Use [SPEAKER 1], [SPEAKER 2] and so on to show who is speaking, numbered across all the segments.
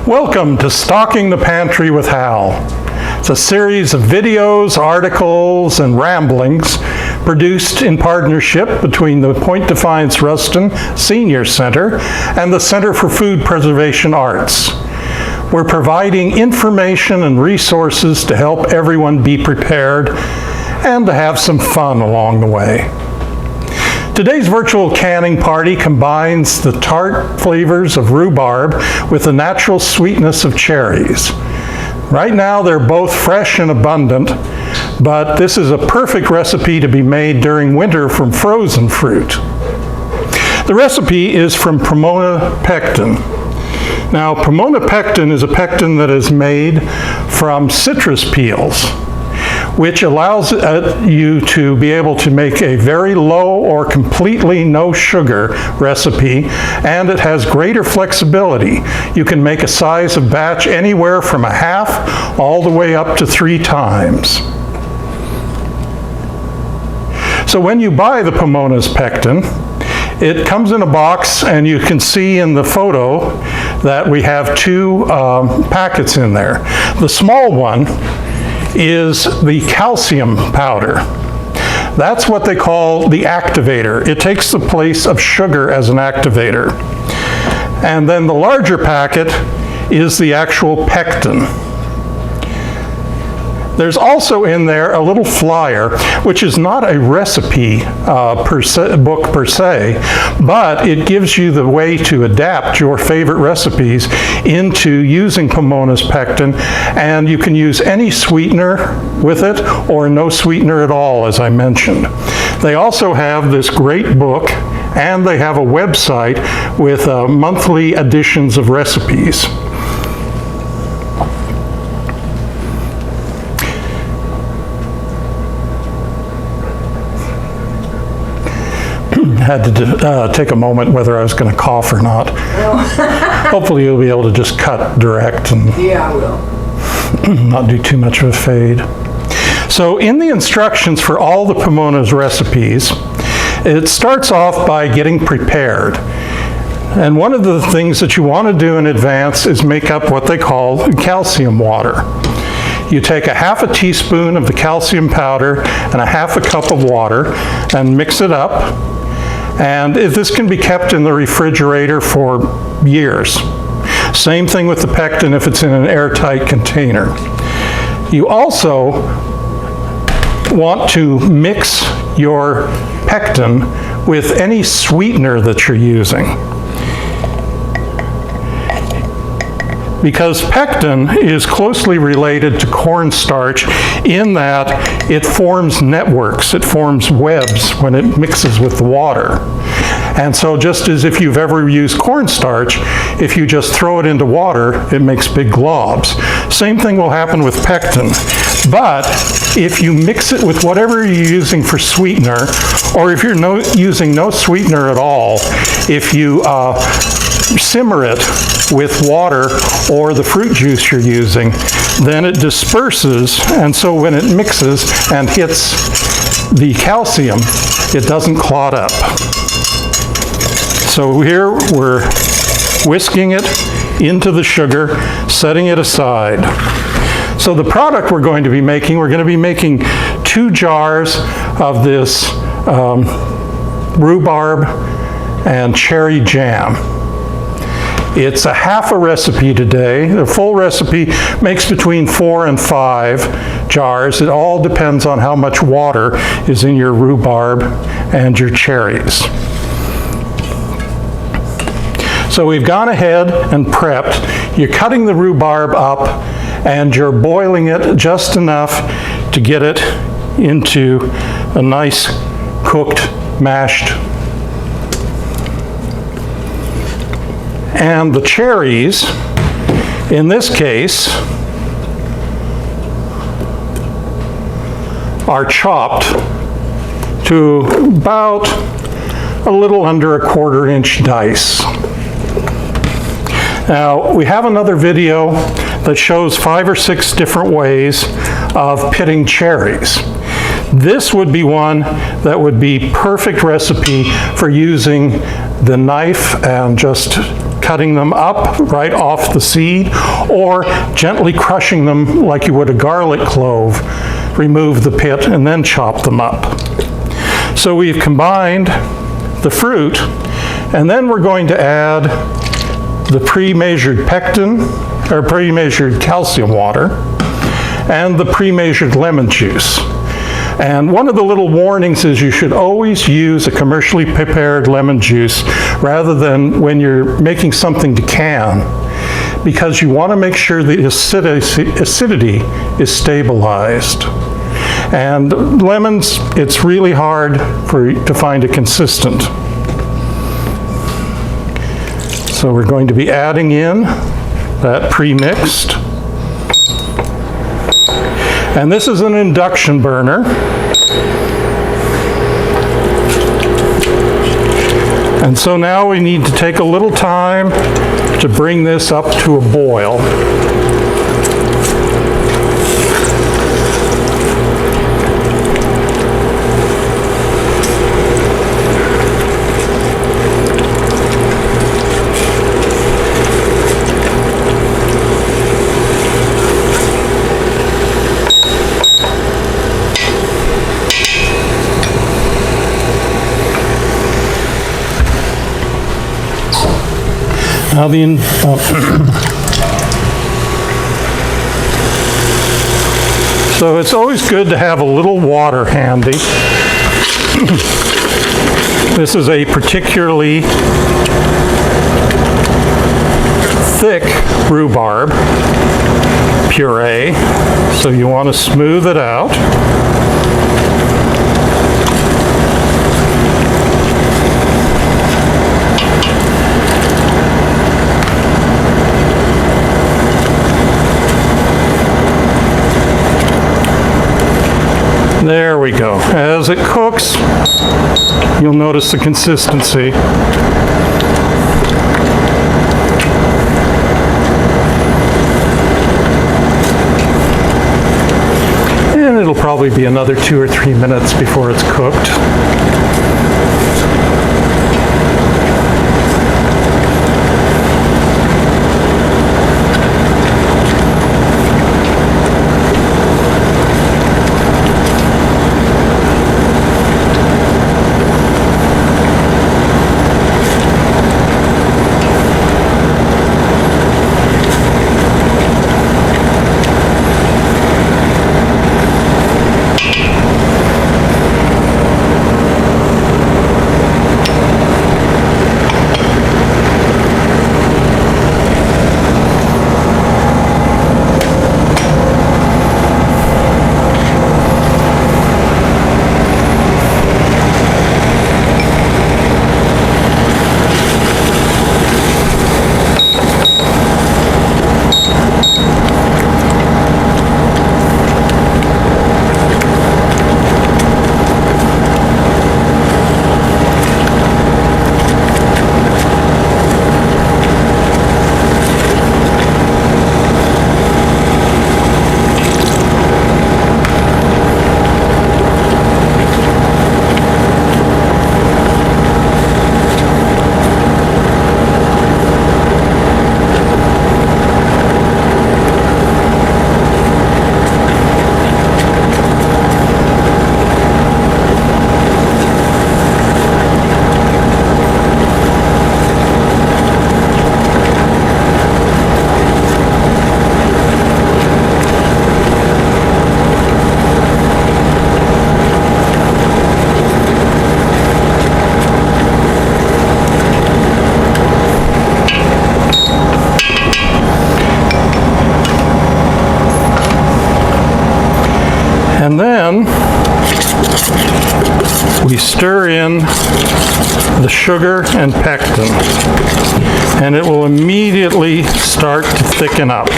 [SPEAKER 1] Welcome to Stocking the Pantry with Hal. It's a series of videos, articles, and ramblings produced in partnership between the Defiance-Ruston Senior Center and the Center for Food Preservation Arts. We're providing information and resources to help everyone be prepared and to have some fun along the way. Today's virtual canning party combines the tart flavors of rhubarb with the natural sweetness of cherries. Right now they're both fresh and abundant, but this is a perfect recipe to be made during winter from frozen fruit. The recipe is from Pomona pectin. Now, Pomona pectin is a pectin that is made from citrus peels, which allows you to be able to make a very low or completely no sugar recipe, and it has greater flexibility. You can make a size of batch anywhere from a half all the way up to 3 times. So when you buy the Pomona's pectin, it comes in a box, and you can see in the photo that we have 2 packets in there. The small one is the calcium powder. That's what they call the activator. It takes the place of sugar as an activator. And then the larger packet is the actual pectin. There's also in there a little flyer, which is not a recipe book per se, but it gives you the way to adapt your favorite recipes into using Pomona's pectin, and you can use any sweetener with it or no sweetener at all, as I mentioned. They also have this great book, and they have a website with monthly editions of recipes. Had to take a moment whether I was going to cough or not. Hopefully you'll be able to just cut direct and
[SPEAKER 2] yeah, I will.
[SPEAKER 1] Not do too much of a fade. So in the instructions for all the Pomona's recipes, it starts off by getting prepared. And one of the things that you want to do in advance is make up what they call calcium water. You take a half a teaspoon of the calcium powder and a half a cup of water and mix it up. And this can be kept in the refrigerator for years. Same thing with the pectin if it's in an airtight container. You also want to mix your pectin with any sweetener that you're using, because pectin is closely related to cornstarch in that it forms networks, it forms webs when it mixes with the water. And so just as if you've ever used cornstarch, if you just throw it into water, it makes big globs. Same thing will happen with pectin. But if you mix it with whatever you're using for sweetener, or if you're using no sweetener at all, if you simmer it with water or the fruit juice you're using, then it disperses, and so when it mixes and hits the calcium, it doesn't clot up. So here we're whisking it into the sugar, setting it aside. So the product we're going to be making 2 jars of this rhubarb and cherry jam. It's a half a recipe today. The full recipe makes between 4 and 5 jars. It all depends on how much water is in your rhubarb and your cherries. So we've gone ahead and prepped. You're cutting the rhubarb up and you're boiling it just enough to get it into a nice cooked, mashed. And the cherries, in this case, are chopped to about a little under a 1/4 inch dice. Now, we have another video that shows 5 or 6 different ways of pitting cherries. This would be one that would be perfect recipe for using the knife and just cutting them up right off the seed, or gently crushing them like you would a garlic clove. Remove the pit and then chop them up. So we've combined the fruit, and then we're going to add the pre-measured pectin, or pre-measured calcium water, and the pre-measured lemon juice. And one of the little warnings is you should always use a commercially prepared lemon juice rather than when you're making something to can, because you want to make sure the acidity is stabilized. And lemons, it's really hard to find a consistent. So we're going to be adding in that pre-mixed. And this is an induction burner. And so now we need to take a little time to bring this up to a boil. Now so it's always good to have a little water handy. This is a particularly thick rhubarb puree, so you want to smooth it out. There we go. As it cooks, you'll notice the consistency. And it'll probably be another 2 or 3 minutes before it's cooked. And then we stir in the sugar and pectin, and it will immediately start to thicken up.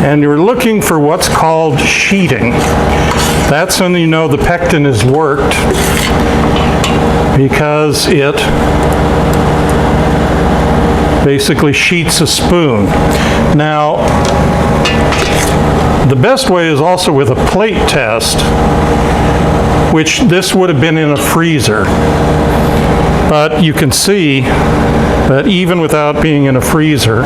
[SPEAKER 1] And you're looking for what's called sheeting. That's when you know the pectin has worked, because it basically sheets a spoon. Now, the best way is also with a plate test, which this would have been in a freezer. But you can see that even without being in a freezer,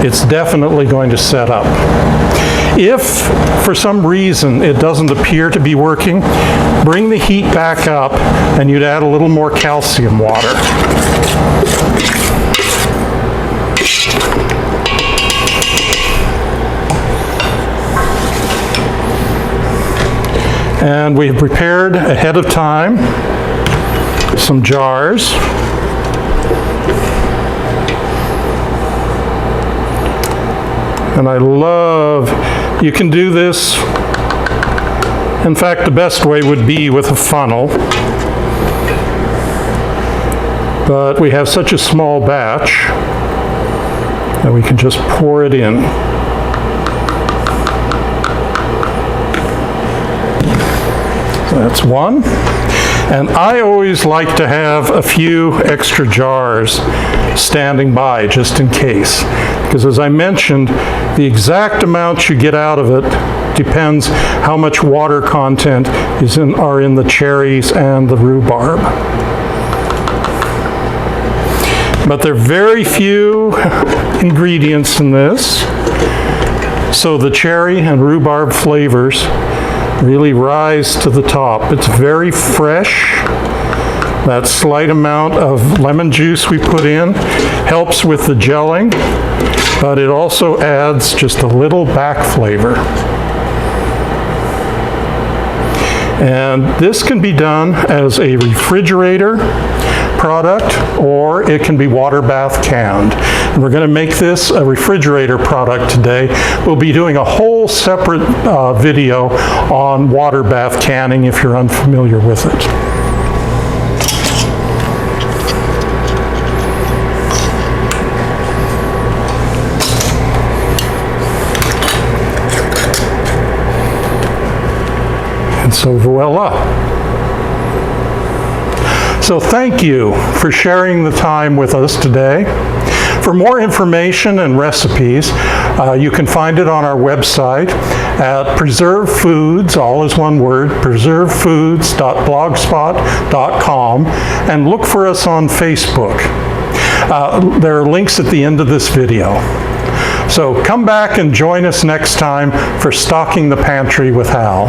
[SPEAKER 1] it's definitely going to set up. If for some reason it doesn't appear to be working, bring the heat back up and you'd add a little more calcium water. And we have prepared ahead of time some jars. And I love, you can do this, in fact the best way would be with a funnel, but we have such a small batch that we can just pour it in. So that's one. And I always like to have a few extra jars standing by just in case. Because as I mentioned, the exact amount you get out of it depends how much water content are in the cherries and the rhubarb. But there are very few ingredients in this, so the cherry and rhubarb flavors really rise to the top. It's very fresh. That slight amount of lemon juice we put in helps with the gelling, but it also adds just a little back flavor. And this can be done as a refrigerator product, or it can be water bath canned. And we're going to make this a refrigerator product today. We'll be doing a whole separate video on water bath canning if you're unfamiliar with it. And so voila. So thank you for sharing the time with us today. For more information and recipes, you can find it on our website at Preserve Foods, all is one word, preservefoods.blogspot.com, and look for us on Facebook. There are links at the end of this video. So come back and join us next time for Stocking the Pantry with Hal.